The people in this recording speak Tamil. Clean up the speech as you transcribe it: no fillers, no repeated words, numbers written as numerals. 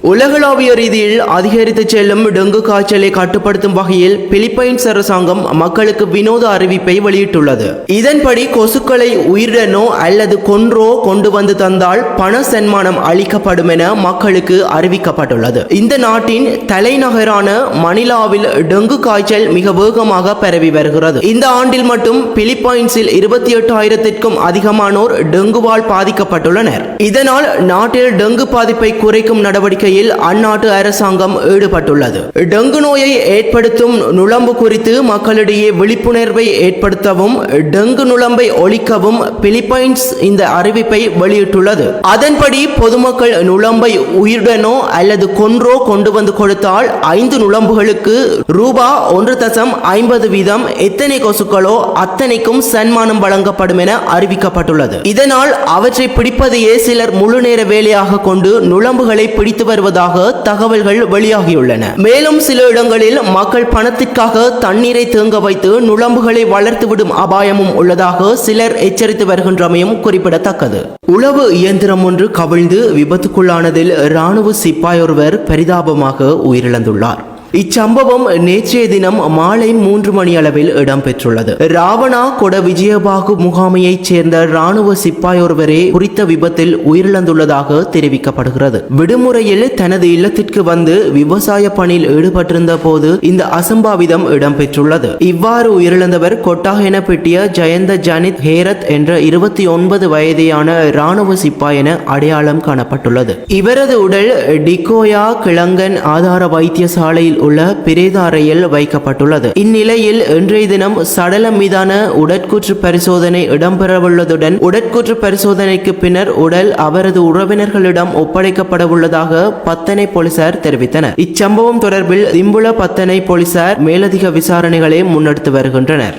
உலகளாவிய ரீதியில் அதிகரித்து செல்லும் டெங்கு காய்ச்சலை கட்டுப்படுத்தும் வகையில் பிலிப்பைன்ஸ் அரசாங்கம் மக்களுக்கு வினோத அறிவிப்பை வெளியிட்டுள்ளது. இதன்படி கொசுக்களை உயிருடனோ அல்லது கொன்றோ கொண்டு வந்து தந்தால் பண சன்மானம் அளிக்கப்படும் என மக்களுக்கு அறிவிக்கப்பட்டுள்ளது. இந்த நாட்டின் தலைநகரான மணிலாவில் டெங்கு காய்ச்சல் மிக வேகமாக பரவி வருகிறது. இந்த ஆண்டில் மட்டும் பிலிப்பைன்ஸில் 28,000க்கும் அதிகமானோர் டெங்குவால் பாதிக்கப்பட்டுள்ளனர். இதனால் நாட்டில் டெங்கு பாதிப்பை குறைக்கும் நடவடிக்கையில் அந்நாட்டு அரசாங்கம் ஈடுபட்டுள்ளது. டெங்கு நோயை ஏற்படுத்தும் நுளம்பு குறித்து மக்களிடையே விழிப்புணர்வை ஏற்படுத்தவும் டெங்கு நுளம்பை ஒழிக்கவும் பிலிப்பைன்ஸ் இந்த அறிவிப்பை வெளியிட்டுள்ளது. அதன்படி பொதுமக்கள் நுளம்பை உயிருடனோ அல்லது கொன்றோ கொண்டு வந்து கொடுத்தால் 5 நுளம்புகளுக்கு ரூபாய் 1.50 வீதம் எத்தனை கொசுக்களோ அத்தனைக்கும் சன்மானம் வழங்கப்படும் என அறிவிக்கப்பட்டுள்ளது. இதனால் அவற்றை பிடிப்பதையே சிலர் முழு நேர வேலையாக கொண்டு நுளம்புகளை பிடித்து வருவதாக தகவல்கள் வெளியாகியுள்ளன. மேலும் சில இடங்களில் மக்கள் பணத்திற்காக தண்ணீரை தேங்க வைத்து நுளம்புகளை வளர்த்துவிடும் அபாயமும் உள்ளதாக சிலர் எச்சரித்து வருகின்றமையும் குறிப்பிடத்தக்கது. உளவு இயந்திரம் ஒன்று கவிழ்ந்து விபத்துக்குள்ளானதில் இராணுவ சிப்பாய் ஒருவர் பரிதாபமாக உயிரிழந்துள்ளார். இச்சம்பவம் நேற்றைய தினம் மாலை 3 மணி அளவில் இடம்பெற்றுள்ளது. ராவணா கொட விஜயபாகு முகாமையைச் சேர்ந்த இராணுவ சிப்பாய் ஒருவரே குறித்த விபத்தில் உயிரிழந்துள்ளதாக தெரிவிக்கப்படுகிறது. விடுமுறையில் தனது இல்லத்திற்கு வந்து விவசாய பணியில் ஈடுபட்டிருந்த போது இந்த அசம்பாவிதம் இடம்பெற்றுள்ளது. இவ்வாறு உயிரிழந்தவர் கொட்டாகெனப்பெட்டிய ஜயந்த ஜனித் ஹேரத் என்ற 29 வயதையான இராணுவ சிப்பாய் என அடையாளம் காணப்பட்டுள்ளது. இவரது உடல் டிகோயா கிழங்கன் ஆதார வைத்தியசாலையில் உள்ள பிரேத அறையில் வைக்கப்பட்டுள்ளது. இந்நிலையில் இன்றைய தினம் சடலம் மீதான உடற்கூற்று பரிசோதனை இடம்பெறவுள்ளதுடன் உடற்கூற்று பரிசோதனைக்கு பின்னர் உடல் அவரது உறவினர்களிடம் ஒப்படைக்கப்பட உள்ளதாக பத்தனை போலீசார் தெரிவித்தனர். இச்சம்பவம் தொடர்பில் திம்புல பத்தனை போலீசார் மேலதிக விசாரணைகளை முன்னெடுத்து வருகின்றனர்.